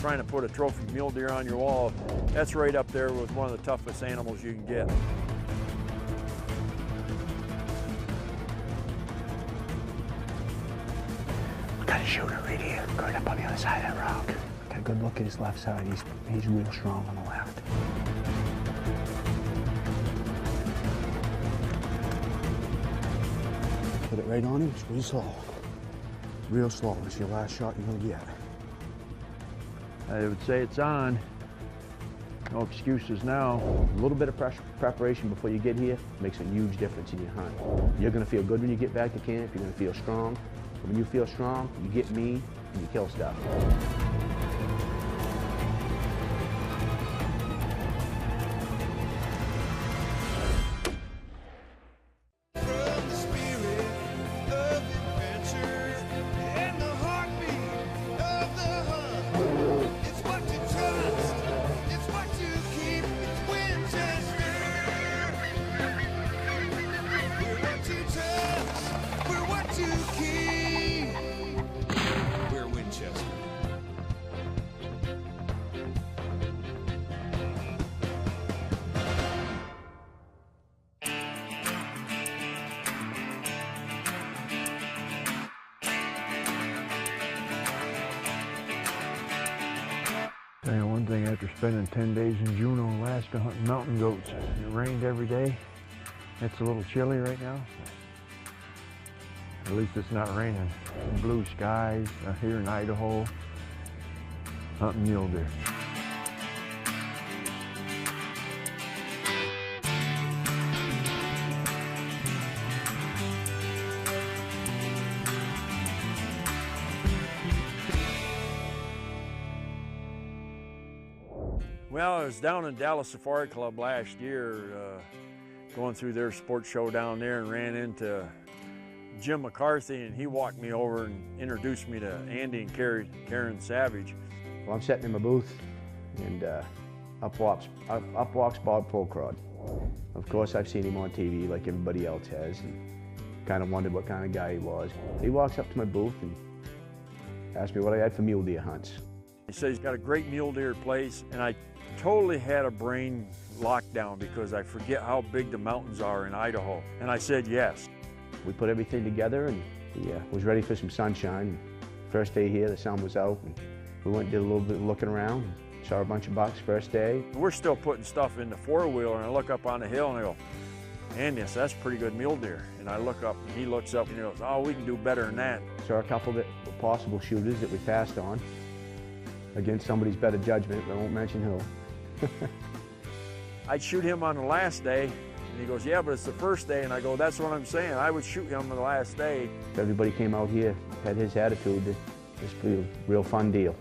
trying to put a trophy mule deer on your wall, that's right up there with one of the toughest animals you can get. Got a shooter right here, right up on the other side of that rock. Got a good look at his left side. He's real strong on the left. Put it right on him, squeeze slow. Real slow. It's your last shot you're gonna get. I would say it's on. No excuses now. A little bit of preparation before you get here makes a huge difference in your hunt. You're gonna feel good when you get back to camp. You're gonna feel strong. When you feel strong, you get mean and you kill stuff. Winchester. Tell you one thing, after spending 10 days in Juneau, Alaska hunting mountain goats, it rained every day. It's a little chilly right now. At least it's not raining. Blue skies here in Idaho, hunting mule deer. Well, I was down in Dallas Safari Club last year, going through their sports show down there, and ran into Jim McCarthy, and he walked me over and introduced me to Andy and Karen Savage. Well, I'm sitting in my booth, and up walks Bob Foulkrod. Of course, I've seen him on TV like everybody else has, and kind of wondered what kind of guy he was. He walks up to my booth and asked me what I had for mule deer hunts. He said he's got a great mule deer place, and I totally had a brain lockdown because I forget how big the mountains are in Idaho. And I said yes. We put everything together, and he was ready for some sunshine. First day here, the sun was out, and we went and did a little bit of looking around. Saw a bunch of bucks first day. We're still putting stuff in the four-wheeler, and I look up on the hill and I go, Andy, that's pretty good mule deer. And I look up, and he looks up and he goes, oh, we can do better than that. Saw a couple that were possible shooters that we passed on against somebody's better judgment, but I won't mention who. I'd shoot him on the last day, and he goes, yeah, but it's the first day. And I go, that's what I'm saying. I would shoot him on the last day. Everybody came out here, had his attitude. This was a real fun deal.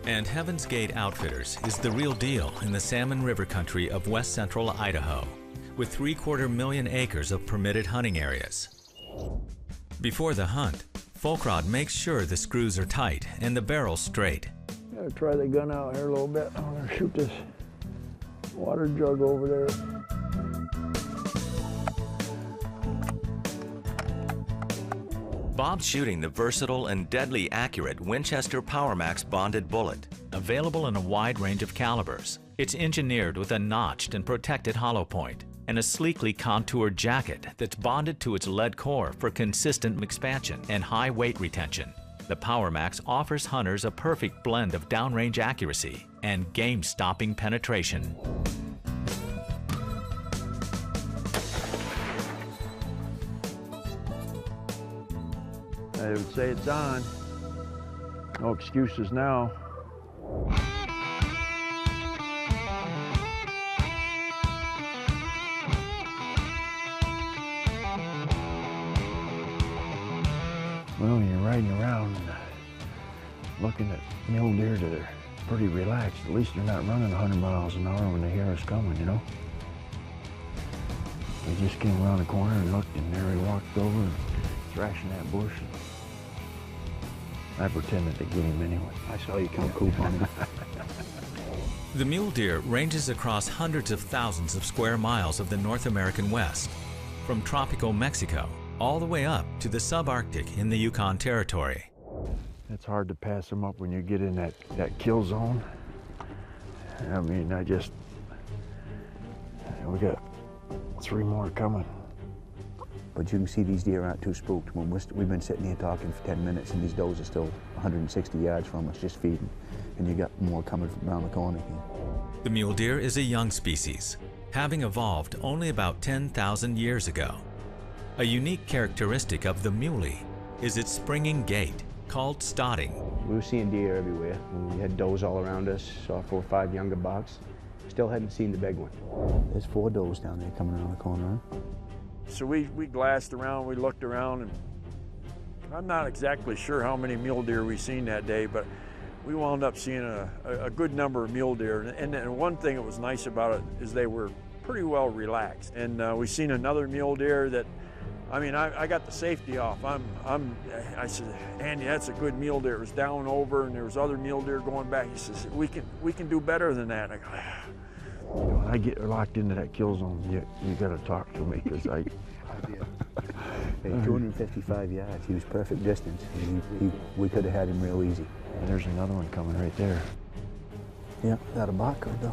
And Heaven's Gate Outfitters is the real deal in the Salmon River country of west central Idaho, with 3/4 acres of permitted hunting areas. Before the hunt, Foulkrod makes sure the screws are tight and the barrels straight. Gotta try the gun out here a little bit. I'm gonna shoot this water jug over there. Bob's shooting the versatile and deadly accurate Winchester PowerMax bonded bullet, available in a wide range of calibers. It's engineered with a notched and protected hollow point and a sleekly contoured jacket that's bonded to its lead core for consistent expansion and high weight retention. The PowerMax offers hunters a perfect blend of downrange accuracy and game-stopping penetration. I would say it's on. No excuses now. Well, you're riding around and looking at mule deer that are pretty relaxed. At least they're not running 100 miles an hour when they hear us coming, you know? They just came around the corner and looked, and there he walked over and thrashing that bush. I pretended to get him anyway. I saw you come coop on him. The mule deer ranges across hundreds of thousands of square miles of the North American West, from tropical Mexico all the way up to the subarctic in the Yukon Territory. It's hard to pass them up when you get in that kill zone. I mean, we got 3 more coming. But you can see these deer aren't too spooked. When we've been sitting here talking for 10 minutes and these does are still 160 yards from us just feeding. And you got more coming from around the corner here. The mule deer is a young species, having evolved only about 10,000 years ago. A unique characteristic of the muley is its springing gait, called stotting. We were seeing deer everywhere. We had does all around us, saw 4 or 5 younger bucks. Still hadn't seen the big one. There's 4 does down there coming around the corner. So we glassed around, we looked around, and I'm not exactly sure how many mule deer we seen that day, but we wound up seeing a good number of mule deer. And one thing that was nice about it is they were pretty well relaxed. And we seen another mule deer that, I mean, I got the safety off. I said, Andy, that's a good mule deer. It was down over, and there was other mule deer going back. He says, we can do better than that. I go, you know, when I get locked into that kill zone, you got to talk to me, because I. Hey, 255 yards. He was perfect distance. We could have had him real easy. And there's another one coming right there. Yeah, that a buck or no?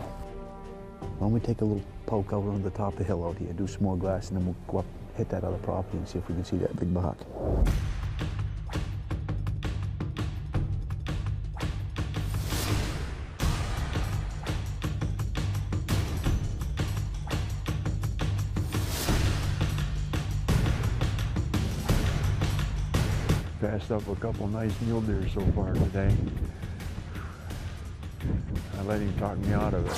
Why don't we take a little poke over on the top of the hill out here, do some more glass, and then we'll go up, hit that other property and see if we can see that big buck. Passed up a couple nice mule deer so far today. I let him talk me out of it.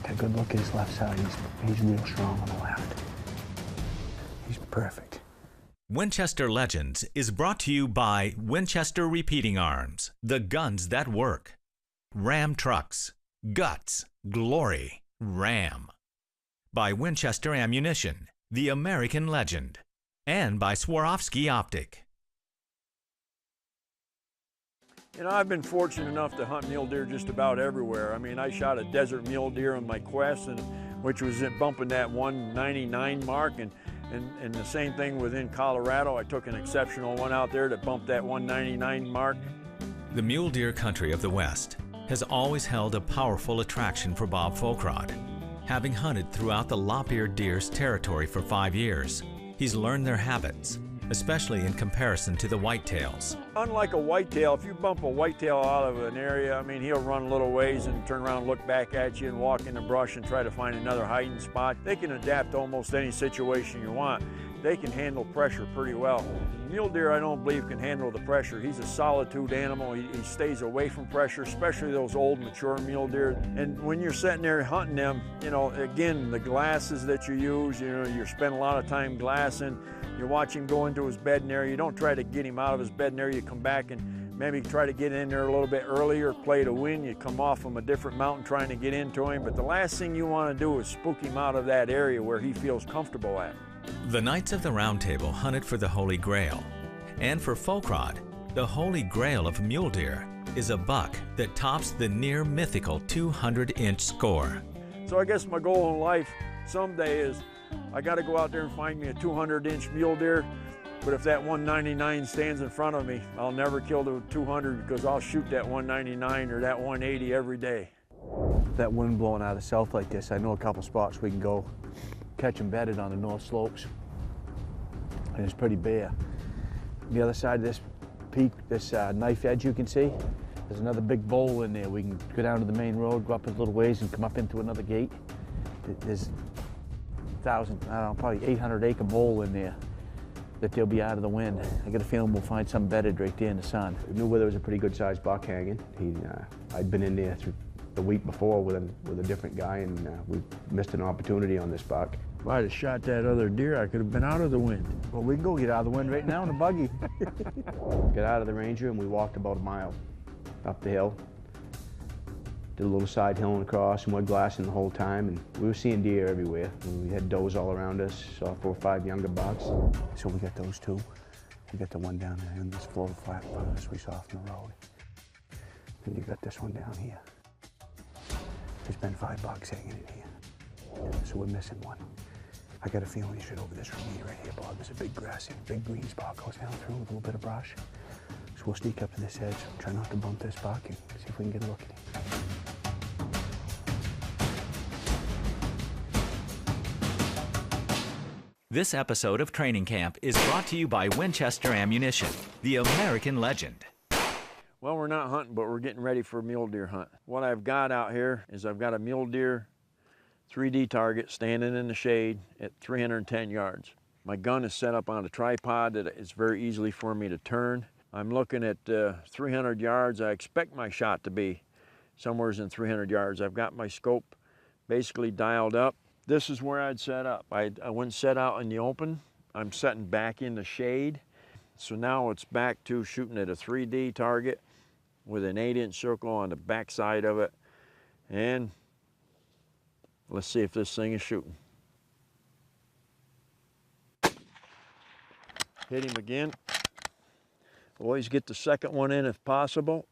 Take a good look at his left side. He's real strong on the left. He's perfect. Winchester Legends is brought to you by Winchester Repeating Arms, the guns that work. Ram Trucks, guts, glory, Ram. By Winchester Ammunition, the American legend. And by Swarovski Optic. You know, I've been fortunate enough to hunt mule deer just about everywhere. I mean, I shot a desert mule deer on my quest, which was bumping that 199 mark, and the same thing within Colorado. I took an exceptional one out there that bumped that 199 mark. The mule deer country of the West has always held a powerful attraction for Bob Foulkrod. Having hunted throughout the lop-eared deer's territory for 5 years, he's learned their habits, especially in comparison to the whitetails. Unlike a whitetail, if you bump a whitetail out of an area, I mean, he'll run a little ways and turn around, look back at you, and walk in the brush and try to find another hiding spot. They can adapt to almost any situation you want. They can handle pressure pretty well. Mule deer, I don't believe, can handle the pressure. He's a solitude animal. He stays away from pressure, especially those old, mature mule deer. And when you're sitting there hunting them, you know, again, the glasses that you use, you know, you spend a lot of time glassing. You watch him go into his bedding area. You don't try to get him out of his bedding area. You come back and maybe try to get in there a little bit earlier, play to win. You come off from a different mountain trying to get into him. But the last thing you want to do is spook him out of that area where he feels comfortable at. The Knights of the Round Table hunted for the Holy Grail. And for Foulkrod, the Holy Grail of mule deer is a buck that tops the near mythical 200-inch score. So I guess my goal in life someday is I got to go out there and find me a 200-inch mule deer. But if that 199 stands in front of me, I'll never kill the 200 because I'll shoot that 199 or that 180 every day. That wind blowing out of the south like this, I know a couple spots we can go catch them bedded on the north slopes. And it's pretty bare. The other side of this peak, this knife edge you can see, there's another big bowl in there. We can go down to the main road, go up a little ways and come up into another gate. There's 1,000, I don't know, probably 800-acre bowl in there that they'll be out of the wind. I got a feeling we'll find some bedded right there in the sun. We knew where there was a pretty good sized buck hanging. I'd been in there through the week before with a different guy, and we missed an opportunity on this buck. If I'd have shot that other deer, I could have been out of the wind. Well, we can go get out of the wind right now in a buggy. Got out of the Ranger and we walked about a mile up the hill. Did a little side hill and across, and we're glassing the whole time, and we were seeing deer everywhere. We had does all around us, saw 4 or 5 younger bucks. So we got those 2. We got the one down there in this floor flat behind us we saw from the road. And you got this one down here. There's been 5 bucks hanging in here. So we're missing one. I got a feeling he's right over this ravine right here, Bob. There's a big grassy, big green spot goes down through with a little bit of brush. So we'll sneak up to this edge, try not to bump this buck, and see if we can get a look at him. This episode of Training Camp is brought to you by Winchester Ammunition, the American legend. Well, we're not hunting, but we're getting ready for a mule deer hunt. What I've got out here is I've got a mule deer 3D target standing in the shade at 310 yards. My gun is set up on a tripod that it's very easily for me to turn. I'm looking at 300 yards. I expect my shot to be somewhere in 300 yards. I've got my scope basically dialed up. This is where I'd set up. I wouldn't set out in the open. I'm setting back in the shade. So now it's back to shooting at a 3D target with an 8-inch circle on the back side of it. And let's see if this thing is shooting. Hit him again. Always get the second one in if possible.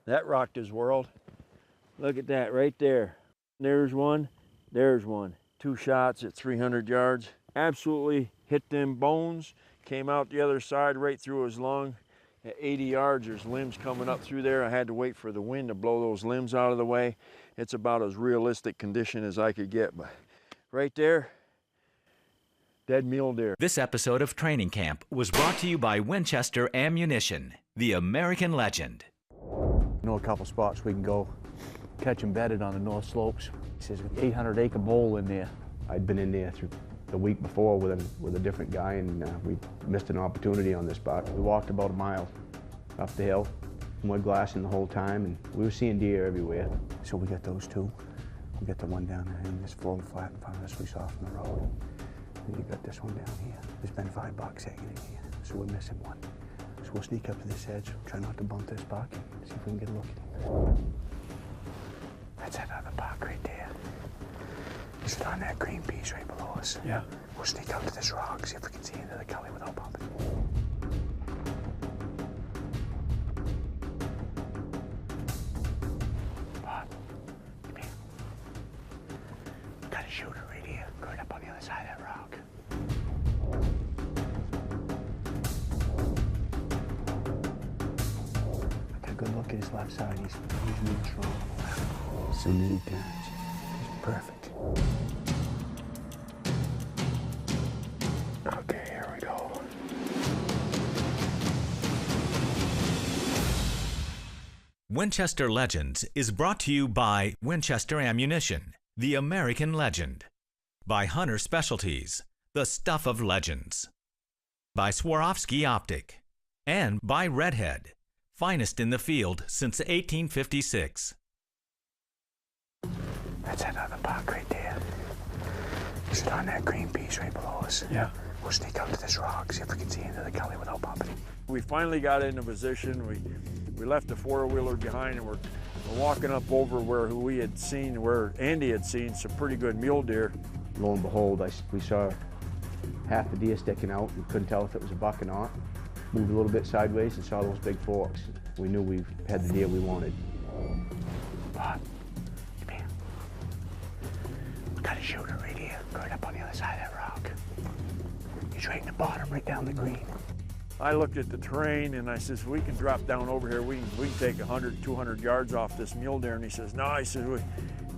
That rocked his world. Look at that right there. There's one, there's one. 2 shots at 300 yards. Absolutely hit them bones. Came out the other side right through his lung. At 80 yards, there's limbs coming up through there. I had to wait for the wind to blow those limbs out of the way. It's about as realistic condition as I could get, but right there, dead mule deer. This episode of Training Camp was brought to you by Winchester Ammunition, the American legend. I know a couple spots we can go catch them bedded on the north slopes. There's an 800-acre bowl in there. I'd been in there through the week before with a different guy, and we missed an opportunity on this spot. We walked about a mile up the hill, mud glassing the whole time, and we were seeing deer everywhere. So we got those 2. We got the one down there in this floating flat in front of us we saw from the road. And you got this one down here. There's been 5 bucks hanging in here, so we're missing one. So we'll sneak up to this edge, try not to bump this buck, and see if we can get a look at him. That's that other buck right there. He's on that green piece right below us. Yeah. We'll sneak out to this rock, see if we can see into the gully without bumping. Bob, come here. Got a shooter right here, going up on the other side of that rock. I got a good look at his left side. He's really strong on the left. As soon as he turns, he's perfect. Okay, here we go. Winchester Legends is brought to you by Winchester Ammunition, the American legend. By Hunter Specialties, the stuff of legends. By Swarovski Optic. And by Redhead, finest in the field since 1856. That's that other buck right there. He's on that green piece right below us. Yeah. We'll sneak out to this rock, see if we can see into the gully without bumping. We finally got into position. We left the 4-wheeler behind, and we're walking up over where Andy had seen some pretty good mule deer. Lo and behold, we saw half the deer sticking out. We couldn't tell if it was a buck or not. Moved a little bit sideways and saw those big forks. We knew we had the deer we wanted. Bob, come here. Got a shooter right here, going up on the other side of that rock. He's right in the bottom, right down the green. I looked at the terrain and I says, we can drop down over here. We can take 100, 200 yards off this mule deer. And he says, no, he said,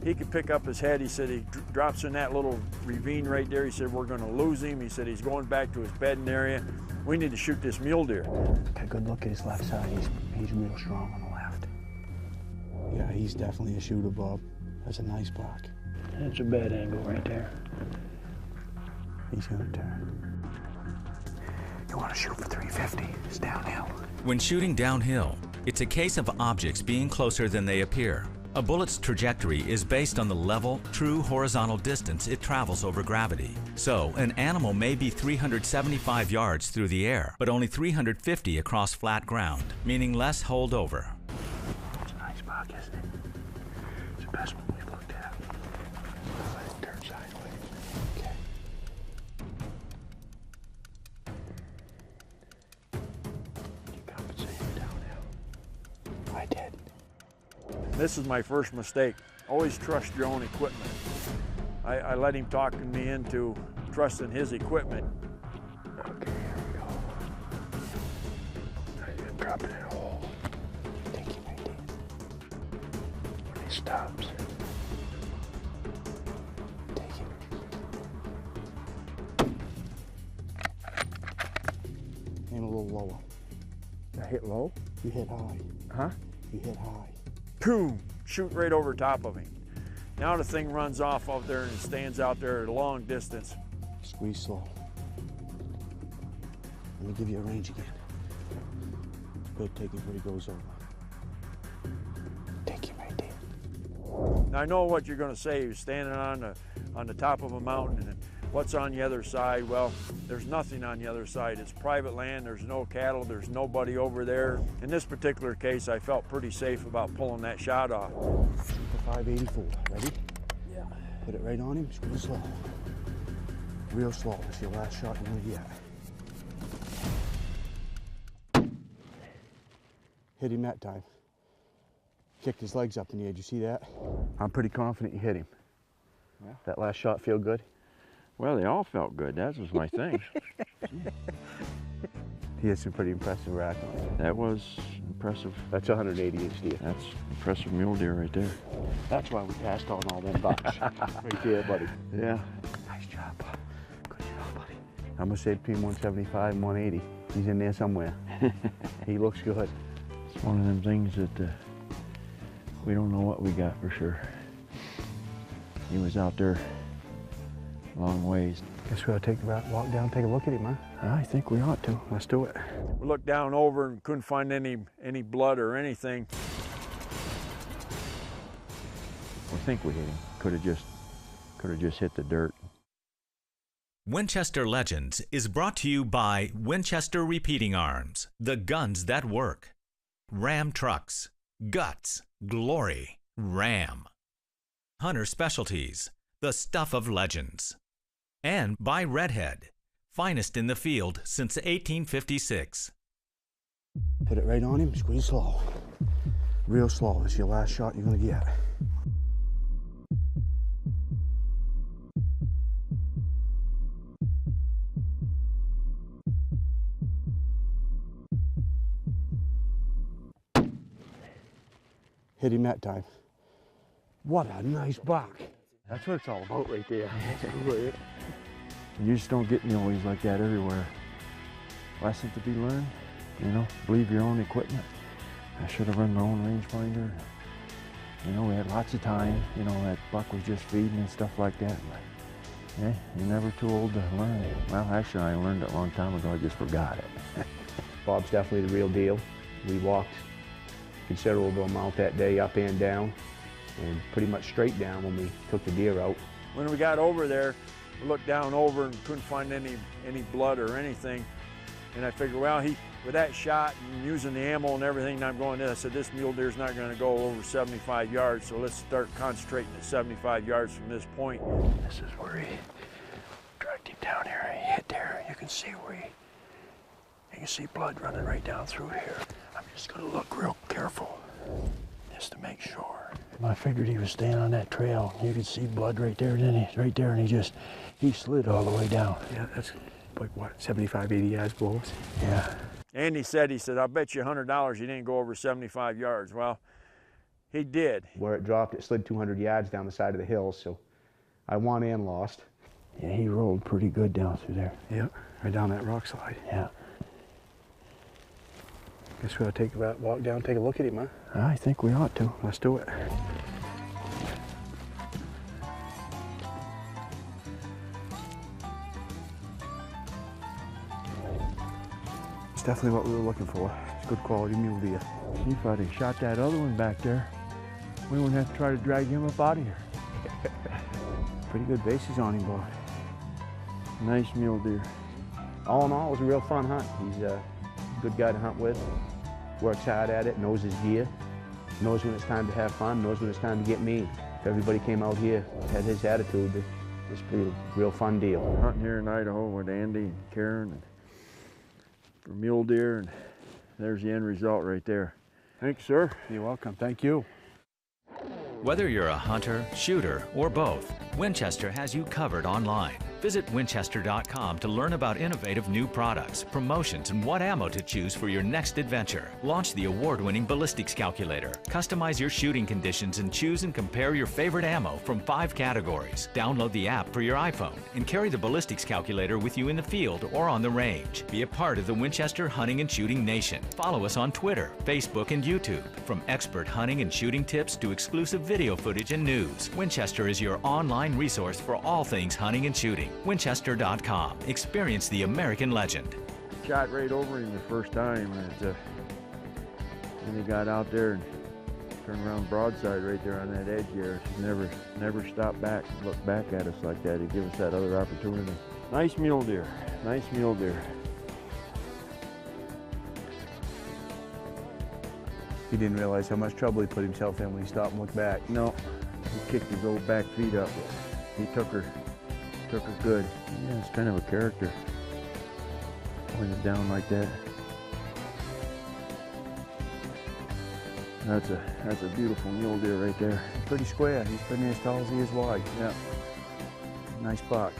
he could pick up his head. He said, he drops in that little ravine right there. He said, we're gonna lose him. He said, he's going back to his bedding area. We need to shoot this mule deer. Got a good look at his left side. He's real strong on the left. Yeah, he's definitely a shooter, Bob. That's a nice buck. That's a bad angle right there. He's gonna turn. You want to shoot for 350? It's downhill. When shooting downhill, it's a case of objects being closer than they appear. A bullet's trajectory is based on the level, true horizontal distance it travels over gravity. So, an animal may be 375 yards through the air, but only 350 across flat ground, meaning less holdover. It's a nice buck, isn't it? It's the best one we've looked at. Let it turn sideways. Okay. You compensated downhill. I did. This is my first mistake. Always trust your own equipment. I let him talk me into trusting his equipment. Okay, here we go. Now you're dropping it all. Take him right there. When he stops, take him. Aim a little lower. I hit low? You hit high. Huh? You hit high. Boom! Shoot right over top of him. Now the thing runs off out there and it stands out there at a long distance. Squeeze slow. Let me give you a range again. Good, take it where he goes over. Take him right there. Now I know what you're going to say. You're standing on the top of a mountain, and what's on the other side? Well, there's nothing on the other side. It's private land. There's no cattle. There's nobody over there. In this particular case, I felt pretty safe about pulling that shot off. Shoot the 584. Ready? Yeah. Put it right on him. Screw slow. Real slow. It's your last shot you're gonna get. Hit him that time. Kicked his legs up in the air. Did you see that? I'm pretty confident you hit him. Yeah. That last shot feel good? Well, they all felt good. That was my thing. He had some pretty impressive rack on it. That was impressive. That's 180 inch deer. That's impressive mule deer right there. That's why we passed on all them bucks. Right there, buddy. Yeah. Nice job. Good job, buddy. I'm gonna say between 175 and 180. He's in there somewhere. He looks good. It's one of them things that we don't know what we got for sure. He was out there a long ways. Guess we ought to walk down, take a look at him, huh? I think we ought to. Let's do it. We looked down over and couldn't find any blood or anything. I think we hit him. Could have just hit the dirt. Winchester Legends is brought to you by Winchester Repeating Arms, the guns that work. Ram Trucks, Guts, Glory, Ram. Hunter Specialties, the stuff of legends. And by Redhead, finest in the field since 1856. Put it right on him, squeeze slow. Real slow. It's your last shot you're gonna get. Hit him that time. What a nice buck. That's what it's all about right there. You just don't get mulleys like that everywhere. Lesson to be learned, you know, believe your own equipment. I should have run my own rangefinder. You know, we had lots of time. You know, that buck was just feeding and stuff like that. But, yeah, you're never too old to learn. Well, actually, I learned it a long time ago. I just forgot it. Bob's definitely the real deal. We walked considerable amount that day, up and down, and pretty much straight down when we took the deer out. When we got over there, we looked down over and couldn't find any blood or anything. And I figured, well, with that shot and using the ammo and everything, I'm going in, I said, this mule deer's not going to go over 75 yards, so let's start concentrating at 75 yards from this point. This is where he dragged him down here. He hit there. You can see where you can see blood running right down through here. I'm just going to look real careful, just to make sure. I figured he was staying on that trail. You could see blood right there, didn't he? Right there, and he slid all the way down. Yeah, that's like what, 75, 80 yards below us? Yeah. Andy said, I'll bet you $100 you didn't go over 75 yards. Well, he did. Where it dropped, it slid 200 yards down the side of the hill, so I won and lost. Yeah, he rolled pretty good down through there. Yeah, right down that rock slide. Yeah. Guess we ought to walk down, take a look at him, huh? I think we ought to. Let's do it. It's definitely what we were looking for. It's good quality mule deer. If I'd have shot that other one back there, we wouldn't have to try to drag him up out of here. Pretty good bases on him, boy. Nice mule deer. All in all, it was a real fun hunt. He's a good guy to hunt with. Works hard at it, knows his gear, knows when it's time to have fun, knows when it's time to get mean. If everybody came out here, had his attitude, this would be a real fun deal. Hunting here in Idaho with Andy and Karen and for mule deer, and there's the end result right there. Thanks, sir. You're welcome. Thank you. Whether you're a hunter, shooter, or both, Winchester has you covered online. Visit Winchester.com to learn about innovative new products, promotions, and what ammo to choose for your next adventure. Launch the award-winning ballistics calculator. Customize your shooting conditions and choose and compare your favorite ammo from 5 categories. Download the app for your iPhone and carry the ballistics calculator with you in the field or on the range. Be a part of the Winchester hunting and shooting nation. Follow us on Twitter, Facebook, and YouTube. From expert hunting and shooting tips to exclusive video footage and news, Winchester is your online resource for all things hunting and shooting. Winchester.com. Experience the American legend. Shot right over him the first time, and when he got out there and turned around broadside right there on that edge there, never stopped back, looked back at us like that. He gave us that other opportunity. Nice mule deer, nice mule deer. He didn't realize how much trouble he put himself in when he stopped and looked back. No, he kicked his old back feet up. He took her good. Yeah, it's kind of a character. Pulling it down like that. That's a beautiful mule deer right there. Pretty square. He's pretty as tall as he is wide. Yeah. Nice buck.